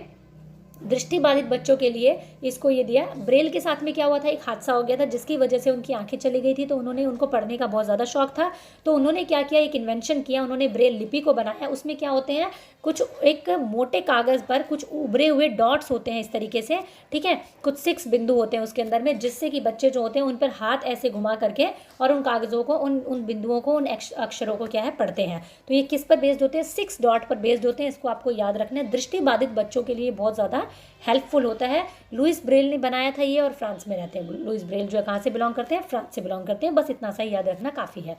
दृष्टिबाधित बच्चों के लिए इसको ये दिया। ब्रेल के साथ में क्या हुआ था, एक हादसा हो गया था जिसकी वजह से उनकी आंखें चली गई थी, तो उन्होंने, उनको पढ़ने का बहुत ज़्यादा शौक था, तो उन्होंने क्या किया, एक इन्वेंशन किया, उन्होंने ब्रेल लिपि को बनाया। उसमें क्या होते हैं, कुछ एक मोटे कागज़ पर कुछ उभरे हुए डॉट्स होते हैं इस तरीके से, ठीक है, कुछ 6 बिंदु होते हैं उसके अंदर में, जिससे कि बच्चे जो होते हैं उन पर हाथ ऐसे घुमा करके और उन कागज़ों को, उन बिंदुओं को, उन अक्षरों को क्या है, पढ़ते हैं। तो ये किस पर बेस्ड होते हैं, 6 डॉट पर बेस्ड होते हैं। इसको आपको याद रखना है, दृष्टिबाधित बच्चों के लिए बहुत ज़्यादा हेल्पफुल होता है। लुइस ब्रेल ने बनाया था ये, और फ्रांस में रहते हैं। लुइस ब्रेल जो है कहाँ से बिलोंग करते हैं, फ्रांस से बिलोंग करते हैं। बस इतना सा ही याद रखना काफ़ी है।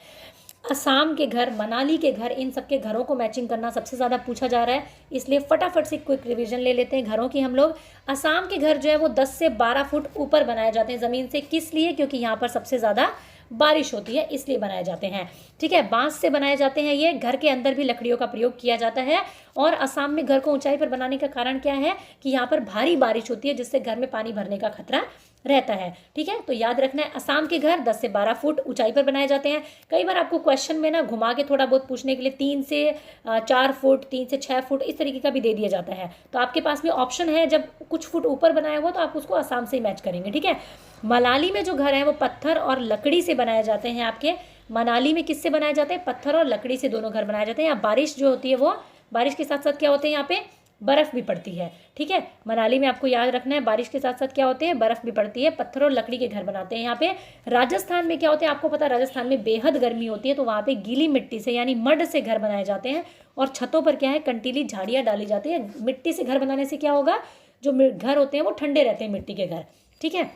असम के घर, मनाली के घर, इन सब के घरों को मैचिंग करना सबसे ज़्यादा पूछा जा रहा है, इसलिए फटाफट से क्विक रिवीजन ले लेते हैं घरों की हम लोग। असम के घर जो है वो 10 से 12 फुट ऊपर बनाए जाते हैं ज़मीन से। किस लिए, क्योंकि यहाँ पर सबसे ज़्यादा बारिश होती है, इसलिए बनाए जाते हैं, ठीक है। बांस से बनाए जाते हैं ये। घर के अंदर भी लकड़ियों का प्रयोग किया जाता है। और असम में घर को ऊंचाई पर बनाने का कारण क्या है कि यहाँ पर भारी बारिश होती है, जिससे घर में पानी भरने का खतरा रहता है, ठीक है। तो याद रखना है, असम के घर 10 से 12 फुट ऊंचाई पर बनाए जाते हैं। कई बार आपको क्वेश्चन में ना घुमा के थोड़ा बहुत पूछने के लिए 3 से 4 फुट, 3 से 6 फुट इस तरीके का भी दे दिया जाता है। तो आपके पास में ऑप्शन है, जब कुछ फुट ऊपर बनाया हुआ तो आप उसको असम से ही मैच करेंगे, ठीक है। मनाली में जो घर है वो पत्थर और लकड़ी से बनाए जाते हैं। आपके मनाली में किससे बनाए जाते हैं, पत्थर और लकड़ी से दोनों घर बनाए जाते हैं। यहाँ बारिश जो होती है वो, बारिश के साथ साथ क्या होते हैं, यहाँ पे बर्फ़ भी पड़ती है, ठीक है। मनाली में आपको याद रखना है, बारिश के साथ साथ क्या होते हैं, बर्फ़ भी पड़ती है। पत्थर और लकड़ी के घर बनाते हैं यहाँ पे। राजस्थान में क्या होते हैं, आपको पता है राजस्थान में बेहद गर्मी होती है, तो वहाँ पे गीली मिट्टी से यानी मड से घर बनाए जाते हैं। और छतों पर क्या है, कंटीली झाड़ियाँ डाली जाती है। मिट्टी से घर बनाने से क्या होगा, जो घर होते हैं वो ठंडे रहते हैं, मिट्टी के घर, ठीक है।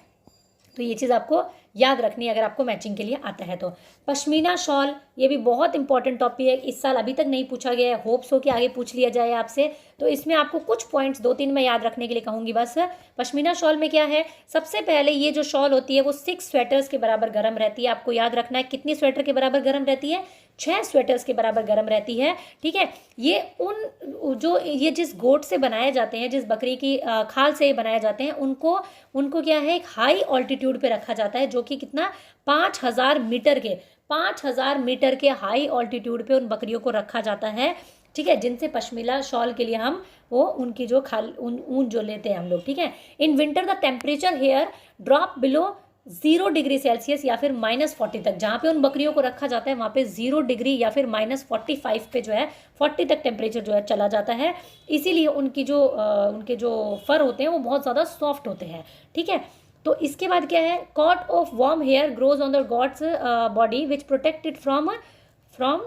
तो ये चीज़ आपको याद रखनी है अगर आपको मैचिंग के लिए आता है तो। पश्मीना शॉल, ये भी बहुत इंपॉर्टेंट टॉपिक है, इस साल अभी तक नहीं पूछा गया है, होप्स हो कि आगे पूछ लिया जाए आपसे। तो इसमें आपको कुछ पॉइंट्स 2-3 मैं याद रखने के लिए कहूँगी बस। पश्मीना शॉल में क्या है, सबसे पहले ये जो शॉल होती है वो 6 स्वेटर्स के बराबर गर्म रहती है। आपको याद रखना है कितनी स्वेटर के बराबर गर्म रहती है, 6 स्वेटर्स के बराबर गर्म रहती है, ठीक है। ये ये जिस गोट से बनाए जाते हैं, जिस बकरी की खाल से बनाए जाते हैं, उनको क्या है, एक हाई ऑल्टीट्यूड पे रखा जाता है, जो कि कितना, 5000 मीटर के हाई ऑल्टीट्यूड पे उन बकरियों को रखा जाता है, ठीक है। जिनसे पश्मीना शॉल के लिए हम वो उनकी जो ऊन जो लेते हैं हम लोग, ठीक है। In winter the temperature here drop below 0 degree Celsius या फिर -40 तक। जहाँ पे उन बकरियों को रखा जाता है वहाँ पे 0 डिग्री या फिर -45 पे जो है 40 तक टेम्परेचर जो है चला जाता है। इसीलिए उनके जो फर होते हैं वो बहुत ज़्यादा सॉफ्ट होते हैं, ठीक है। तो इसके बाद क्या है, coat of warm hair grows on the goats body which protected from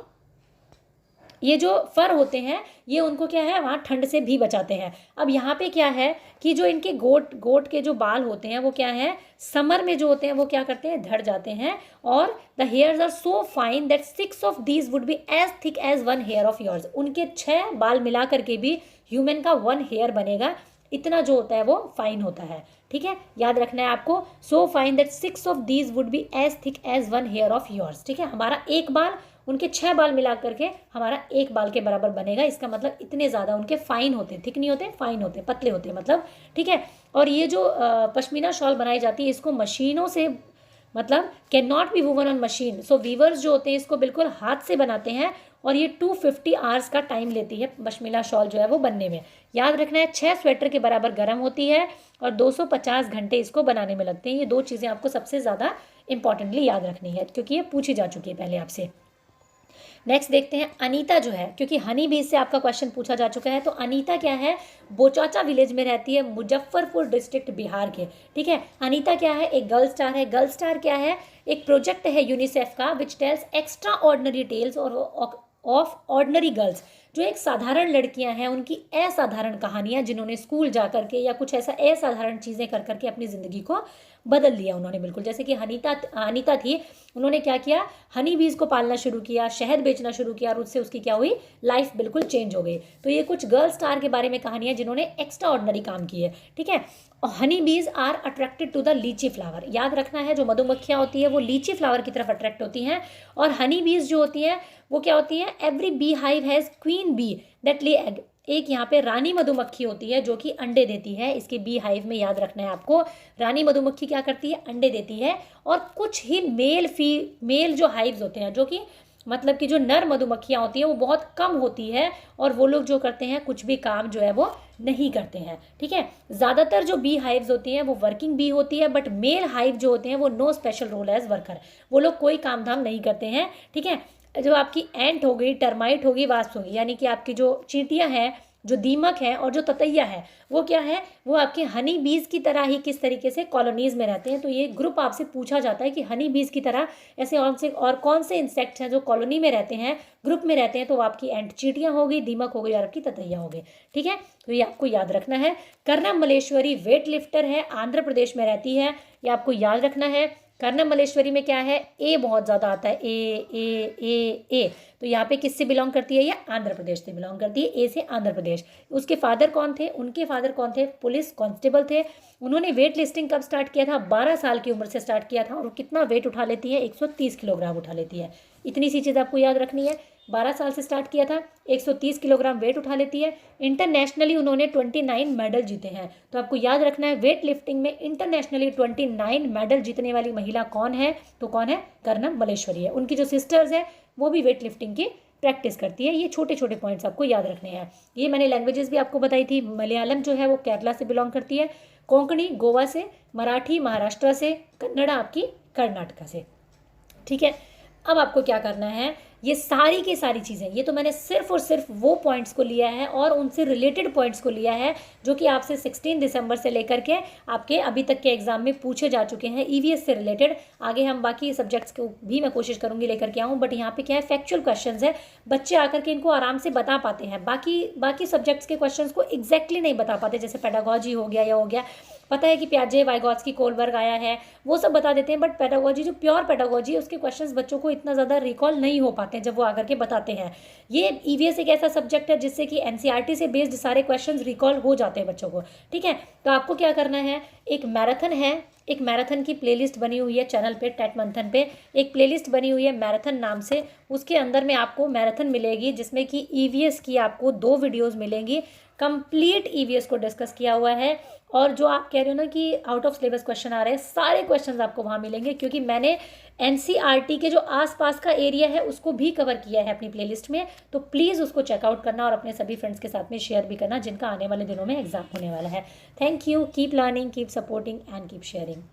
ये जो फर होते हैं ये उनको क्या है, वहाँ ठंड से भी बचाते हैं। अब यहाँ पे क्या है कि जो इनके गोट के जो बाल होते हैं वो क्या है, समर में जो होते हैं वो क्या करते हैं, झड़ जाते हैं। और the hairs are so fine that 6 of these would be as thick as 1 hair of yours. उनके 6 बाल मिला करके भी ह्यूमन का 1 हेयर बनेगा, इतना जो होता है वो फाइन होता है, ठीक है। याद रखना है आपको, so fine that 6 of these would be as thick as 1 hair of yours, ठीक है। हमारा एक बाल, उनके 6 बाल मिला करके हमारा एक बाल के बराबर बनेगा। इसका मतलब इतने ज़्यादा उनके फाइन होते, थिक नहीं होते, फाइन होते, पतले होते मतलब, ठीक है। और ये जो पश्मीना शॉल बनाई जाती है इसको मशीनों से, मतलब can not be woven on machine, so weavers जो होते हैं इसको बिल्कुल हाथ से बनाते हैं। और ये 250 आवर्स का टाइम लेती है पश्मीना शॉल जो है वो बनने में। याद रखना है 6 स्वेटर के बराबर गर्म होती है और 250 घंटे इसको बनाने में लगते हैं। ये 2 चीज़ें आपको सबसे ज़्यादा इंपॉर्टेंटली याद रखनी है, क्योंकि ये पूछी जा चुकी है पहले आपसे। नेक्स्ट देखते हैं अनीता जो है, क्योंकि हनी बीज से आपका क्वेश्चन पूछा जा चुका है। तो अनीता क्या है, बोचाचा विलेज में रहती है, मुजफ्फरपुर डिस्ट्रिक्ट बिहार के, ठीक है। अनीता क्या है, एक गर्ल स्टार है। गर्ल स्टार क्या है, एक प्रोजेक्ट है यूनिसेफ का which tells extraordinary tales और ऑफ ऑर्डिनरी गर्ल्स। जो एक साधारण लड़कियां हैं उनकी असाधारण कहानियां, जिन्होंने स्कूल जा करके या कुछ ऐसा असाधारण चीज़ें कर करके अपनी ज़िंदगी को बदल लिया उन्होंने बिल्कुल। जैसे कि अनीता थी, उन्होंने क्या किया, हनी बीज को पालना शुरू किया, शहद बेचना शुरू किया और उससे उसकी क्या हुई, लाइफ बिल्कुल चेंज हो गई। तो ये कुछ गर्ल स्टार के बारे में कहानियां जिन्होंने एक्स्ट्रा ऑर्डिनरी काम किए, ठीक है। Honey bees are attracted to the लीची फ्लावर। याद रखना है, जो मधुमक्खियाँ होती है वो लीची फ्लावर की तरफ अट्रैक्ट होती हैं, और हनी बीज जो होती है वो क्या होती है, every bee hive has queen bee that lay egg. एक यहाँ पे रानी मधुमक्खी होती है जो कि अंडे देती है। इसके बी हाइव में याद रखना है आपको, रानी मधुमक्खी क्या करती है, अंडे देती है। और कुछ ही मेल जो हाइव्स होते हैं, जो कि मतलब कि जो नर मधुमक्खियाँ होती हैं वो बहुत कम होती है, और वो लोग जो करते हैं कुछ भी काम जो है वो नहीं करते हैं, ठीक है। ज़्यादातर जो बी हाइव्स होती हैं वो वर्किंग बी होती है, बट मेल हाइव जो होते हैं वो no special role as worker, वो लोग कोई काम धाम नहीं करते हैं, ठीक है। जो आपकी एंट हो गई, टर्माइट होगी, वास्प होगी, यानी कि आपकी जो चींटियाँ हैं, जो दीमक है और जो ततैया है, वो क्या है, वो आपके हनी बीज की तरह ही किस तरीके से कॉलोनीज में रहते हैं। तो ये ग्रुप आपसे पूछा जाता है कि हनी बीज की तरह ऐसे और कौन से इंसेक्ट्स हैं जो कॉलोनी में रहते हैं, ग्रुप में रहते हैं। तो आपकी एंट चींटियाँ हो गई, दीमक हो गई और आपकी ततैया हो गई, ठीक है। तो ये आपको याद रखना है। कर्णम मलेश्वरी वेट लिफ्टर है, आंध्र प्रदेश में रहती है, ये आपको याद रखना है। कर्णम मलेश्वरी में क्या है, ए बहुत ज़्यादा आता है, ए। तो यहाँ पे किससे बिलोंग करती है, ये आंध्र प्रदेश से बिलोंग करती है, ए से आंध्र प्रदेश। उसके फादर कौन थे, उनके फादर कौन थे, पुलिस कांस्टेबल थे। उन्होंने वेट लिफ्टिंग कब स्टार्ट किया था, 12 साल की उम्र से स्टार्ट किया था। और कितना वेट उठा लेती है, 130 किलोग्राम उठा लेती है। इतनी सी चीज़ आपको याद रखनी है, 12 साल से स्टार्ट किया था, 130 किलोग्राम वेट उठा लेती है। इंटरनेशनली उन्होंने 29 मेडल जीते हैं। तो आपको याद रखना है, वेट लिफ्टिंग में इंटरनेशनली 29 मेडल जीतने वाली महिला कौन है, तो कौन है, कर्णम मलेश्वरी है। उनकी जो सिस्टर्स हैं वो भी वेट लिफ्टिंग की प्रैक्टिस करती है। ये छोटे छोटे पॉइंट्स आपको याद रखने हैं। ये मैंने लैंग्वेजेस भी आपको बताई थी। मलयालम जो है वो केरला से बिलोंग करती है, कोंकणी गोवा से, मराठी महाराष्ट्र से, कन्नड़ा आपकी कर्नाटका से, ठीक है। अब आपको क्या करना है, ये सारी की सारी चीज़ें, ये तो मैंने सिर्फ और सिर्फ वो पॉइंट्स को लिया है और उनसे रिलेटेड पॉइंट्स को लिया है जो कि आपसे 16 दिसंबर से लेकर के आपके अभी तक के एग्जाम में पूछे जा चुके हैं, ईवीएस से रिलेटेड। आगे हम बाकी सब्जेक्ट्स को भी मैं कोशिश करूंगी लेकर के आऊँ, बट यहाँ पे क्या है, फैक्चुअल क्वेश्चंस है, बच्चे आकर के इनको आराम से बता पाते हैं। बाकी सब्जेक्ट्स के क्वेश्चंस को एग्जैक्टली नहीं बता पाते, जैसे पेडागोजी हो गया या हो गया, पता है कि प्याजे, वाइगॉत्स्की, कोलबर्ग आया है, वो सब बता देते हैं, बट पेडागोजी जो प्योर पेडागोजी है उसके क्वेश्चंस बच्चों को इतना ज़्यादा रिकॉल नहीं हो पाते हैं जब वो आकर के बताते हैं। ये ईवीएस एक ऐसा सब्जेक्ट है जिससे कि एनसीईआरटी से बेस्ड सारे क्वेश्चंस रिकॉल हो जाते हैं बच्चों को, ठीक है। तो आपको क्या करना है, एक मैराथन की प्लेलिस्ट बनी हुई है चैनल पे, टेट मंथन पे एक प्लेलिस्ट बनी हुई है मैराथन नाम से। उसके अंदर में आपको मैराथन मिलेगी जिसमें कि ईवीएस की आपको 2 वीडियोस मिलेंगी, कंप्लीट ईवीएस को डिस्कस किया हुआ है। और जो आप कह रहे हो ना कि आउट ऑफ सिलेबस क्वेश्चन आ रहे हैं, सारे क्वेश्चंस आपको वहाँ मिलेंगे, क्योंकि मैंने एनसीईआरटी के जो आसपास का एरिया है उसको भी कवर किया है अपनी प्लेलिस्ट में। तो प्लीज़ उसको चेकआउट करना और अपने सभी फ्रेंड्स के साथ में शेयर भी करना जिनका आने वाले दिनों में एग्जाम होने वाला है। Thank you, keep learning, keep supporting and keep sharing.